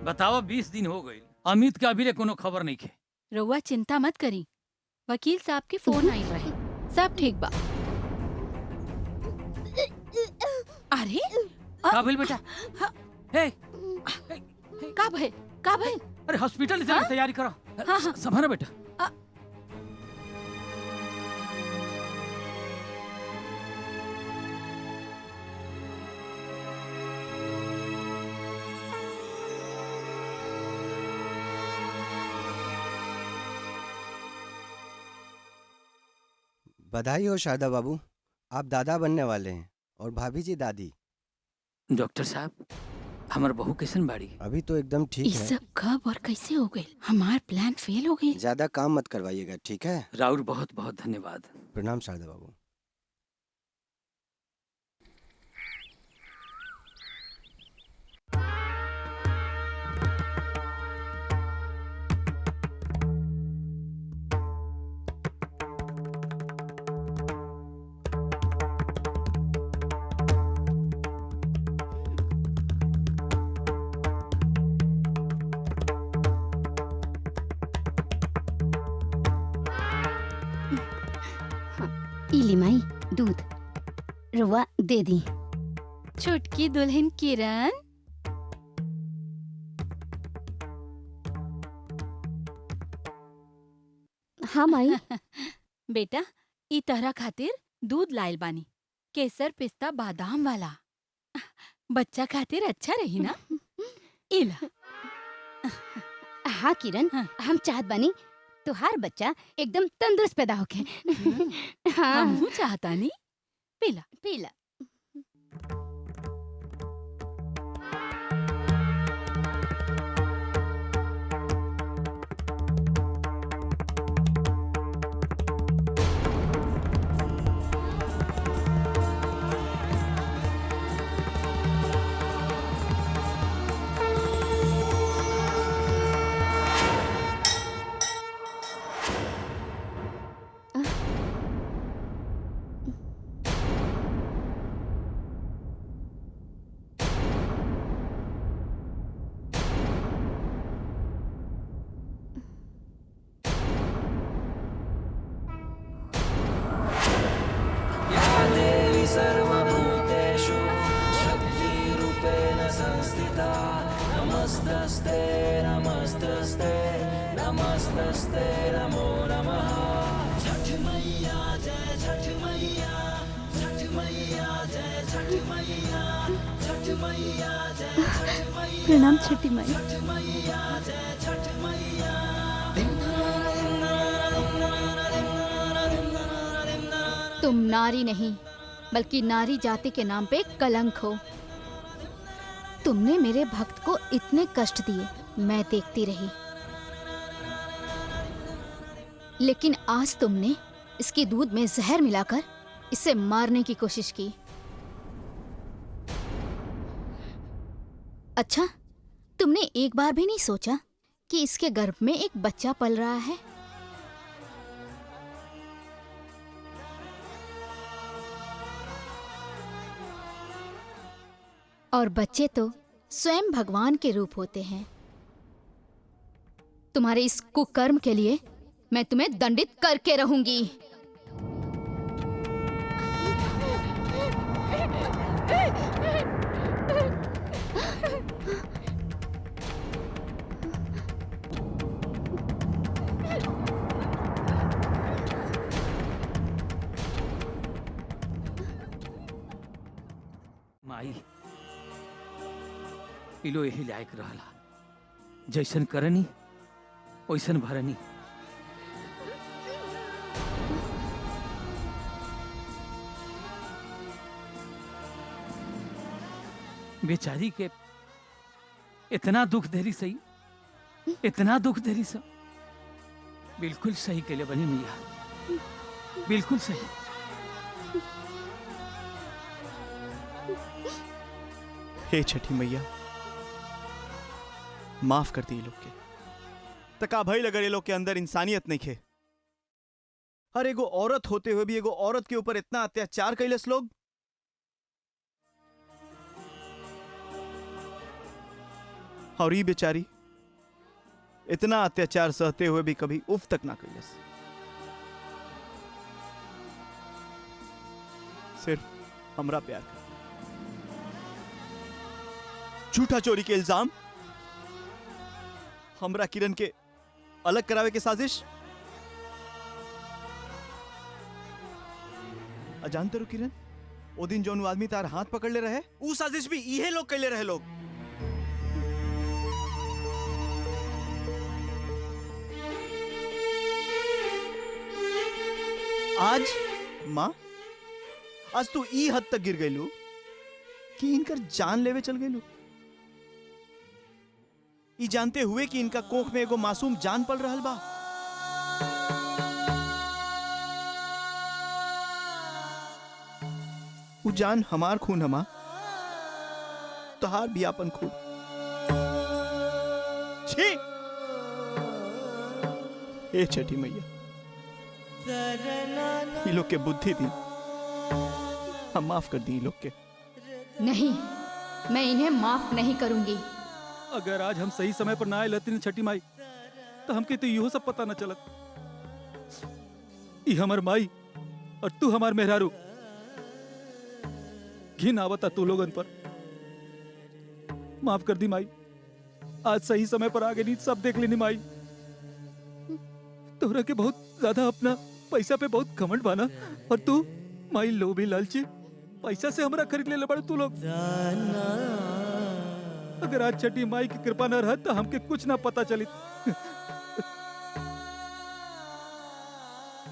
बतावा 20 दिन हो गए, अमित के अभी कोनो खबर नहीं खे। रउआ चिंता मत करी, वकील साहब के फोन आइल रहे, सब ठीक बा। अरे का भइल बेटा? हे, का भइल? का भइल? अरे हॉस्पिटल जाने की तैयारी करो। हाँ, हाँ। संभालो बेटा। बधाई हो शारदा बाबू, आप दादा बनने वाले हैं और भाभी जी दादी। डॉक्टर साहब, हमार बहू कैसन बाड़ी? अभी तो एकदम ठीक ये है। सब कब और कैसे हो गई? हमार प्लान फेल हो गई। ज्यादा काम मत करवाइएगा, ठीक है? राउर बहुत बहुत धन्यवाद। प्रणाम शारदा बाबू। इली माई दूध रुआ दे दी। छुटकी दुल्हन किरण, हाँ माई। बेटा ई तरह खातिर दूध लाइल बानी, केसर पिस्ता बादाम वाला। बच्चा खातिर अच्छा रही ना? इला। हाँ किरण, हाँ। हम चाहत बानी तुहार बच्चा एकदम तंदुरुस्त पैदा होके। हाँ हमहू चाहतानी, पीला। पीला। सर्वभूतेषु शक्तिरूपेण संस्थिता नमस्तस्ते नमस्तस्ते नमस्तस्ते नमो नमः। छठ मैया जय छठ मैया, छठ मैया जय छठ मैया, छठ मैया जय छठ मैया, प्रणाम छठी माई। छठ मैया जय छठ मैया। तुम नारी नहीं बल्कि नारी जाति के नाम पे कलंक हो। तुमने मेरे भक्त को इतने कष्ट दिए, मैं देखती रही, लेकिन आज तुमने इसके दूध में जहर मिलाकर इसे मारने की कोशिश की। अच्छा, तुमने एक बार भी नहीं सोचा कि इसके गर्भ में एक बच्चा पल रहा है? और बच्चे तो स्वयं भगवान के रूप होते हैं। तुम्हारे इस कुकर्म के लिए मैं तुम्हें दंडित करके रहूंगी। माई पिलो यही लायक रहला, जैसन करनी वैसन भरनी। बेचारी के इतना दुख देरी सही, इतना दुख देरी सा। बिल्कुल सही के लिए बनी मैया, बिल्कुल सही। हे छठी मैया, माफ कर दी ये लोग के। तका भइल अगर ये लोग के अंदर इंसानियत नहीं खे। हर एगो औरत होते हुए भी एगो औरत के ऊपर इतना अत्याचार कैलस लोग। और ये बेचारी इतना अत्याचार सहते हुए भी कभी उफ तक ना कैलस। सिर्फ हमरा प्यार कर। झूठा चोरी के इल्जाम, हमरा किरण के अलग करावे के साजिश। अजानते रो किरण, ओ दिन जौन आदमी तार हाथ पकड़ ले रहे, ऊ साजिश भी इहे लोग कैले रहे लोग। आज माँ, आज तू ई हद तक गिर गईलू कि इनकर जान लेवे चल गईलू, ई जानते हुए कि इनका कोख में एगो मासूम जान पल रहल बा। उ जान हमार खून हमा, तोहार भी आपन खून। छी! हे छठी मैया, ये लोग के बुद्धि दी, हम माफ कर दी लोग के। नहीं, मैं इन्हें माफ नहीं करूंगी। अगर आज हम सही समय पर ना आए लती छठी माई, तो हमके तो इहो सब पता न चलत। ई हमर माई और तू हमार मेहरारू। घिन आवता तू लोगन पर। माफ कर दी माई, आज सही समय पर आगे नहीं सब देख लेनी माई। तोहरा के बहुत ज्यादा अपना पैसा पे बहुत घमंड बाना, और तू माई लोभी लालची पैसा से हमरा खरीद ले बड़े तू लोग। अगर आज छठी माई की कृपा न रहत तो हमके कुछ ना पता चली।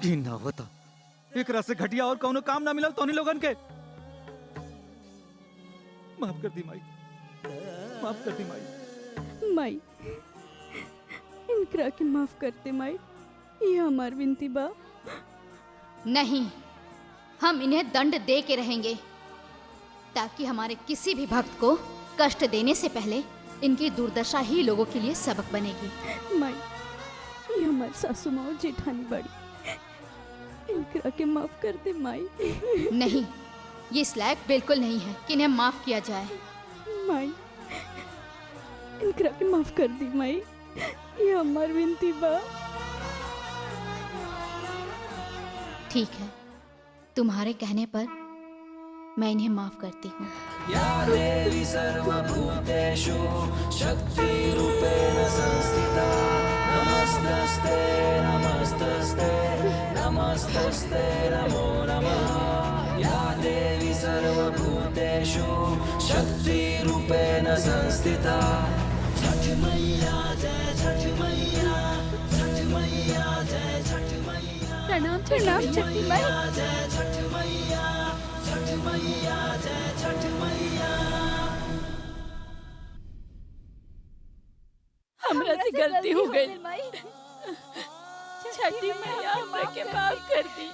घिन आवता, एकरा से घटिया और कौनो काम ना मिलल तोनी लोगन के। माफ कर दी माई, माफ कर दी माई। माई, इनकरा के माफ करते माई, ये हमार विनती बा। नहीं, हम इन्हें दंड दे के रहेंगे, ताकि हमारे किसी भी भक्त को कष्ट देने से पहले इनकी दुर्दशा ही लोगों के लिए सबक बनेगी। माई, ये हमार सासू माँ और जेठानी बड़ी, इनकरा के माफ कर दे माई। नहीं, ये इस लायक बिल्कुल नहीं है कि इन्हें माफ किया जाए। माई, इनकरा के माफ कर दी माई, ये हमार विनती बा। ठीक है, तुम्हारे कहने पर मैं इन्हें माफ करती हूँ। या देवी सर्वभूतेषु शक्तिरूपेण संस्थिता नमस्तस्ते नमस्तस्ते नमस्तस्ते नमो नमः। या देवी सर्वभूतेषु शक्तिरूपेण संस्थिता। छठ मैया जय छठ मैया, छठ मैया जय छठ मैया, प्रणाम प्रणाम छठी माई। जय छठ मैया, छठ मैया जय छठ मैया। हमरा से गलती हो गई, छठी मैया हमरा के माफ कर दी।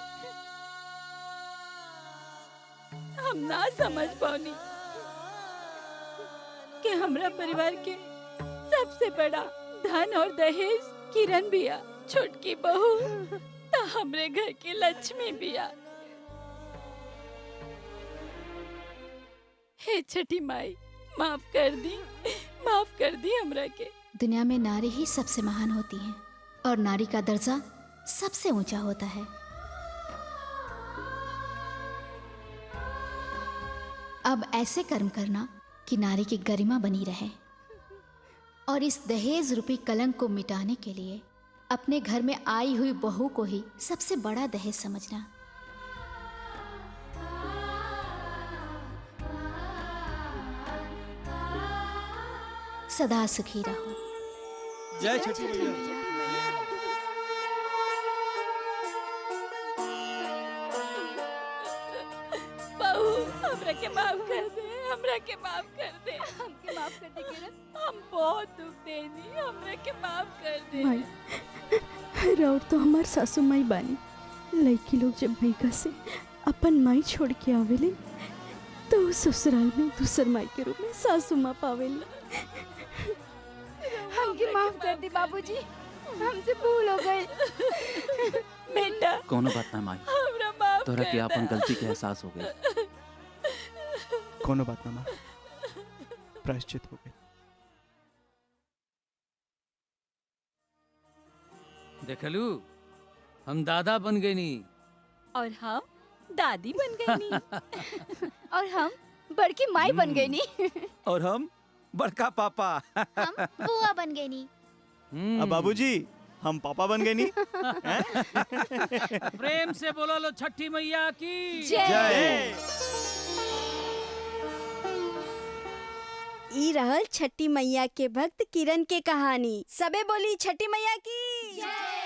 हम ना समझ पानी कि हमरा परिवार के सबसे बड़ा धन और दहेज किरण बिया, छोटकी बहू तो हमरे घर की लक्ष्मी बिया। हे छठी माई, माफ कर दी हमरा के। दुनिया में नारी ही सबसे महान होती है और नारी का दर्जा सबसे ऊंचा होता है। अब ऐसे कर्म करना कि नारी की गरिमा बनी रहे, और इस दहेज रूपी कलंक को मिटाने के लिए अपने घर में आई हुई बहू को ही सबसे बड़ा दहेज समझना। सदा सुखी रहो। जय छठी मैया। बहू, हमरा के माफ कर दे, हमरा के माफ कर दे। हमके माफ कर दे किरण, हम बहुत दुख देनी, हमरा के माफ कर दे। माई, राउर तो हमार सासू माई बानी। लड़की लोग जब भैया से अपन माई छोड़ के आवेले तो ससुराल में दूसर माई के रूप में सासू माँ पावेले। हमके माफ कर दी बाबूजी, हमसे भूल हो गई। बेटा, कोनो बात ना माई, हमरा माफ तोरा के कर अपन दा। गलती के एहसास हो गई। कोनो बात ना माँ, प्रायश्चित हो गए। देखलू हम दादा बन गए नी। और हम दादी बन गई नी। और हम बड़की माई बन गई नी। और हम बड़का पापा। हम बुआ बन गए नी। अब बाबूजी हम पापा बन गए नी। प्रेम से बोलो लो छठी मैया की जय। ई रहल छठी मैया के भक्त किरण के कहानी। सबे बोली छठी मैया की जय।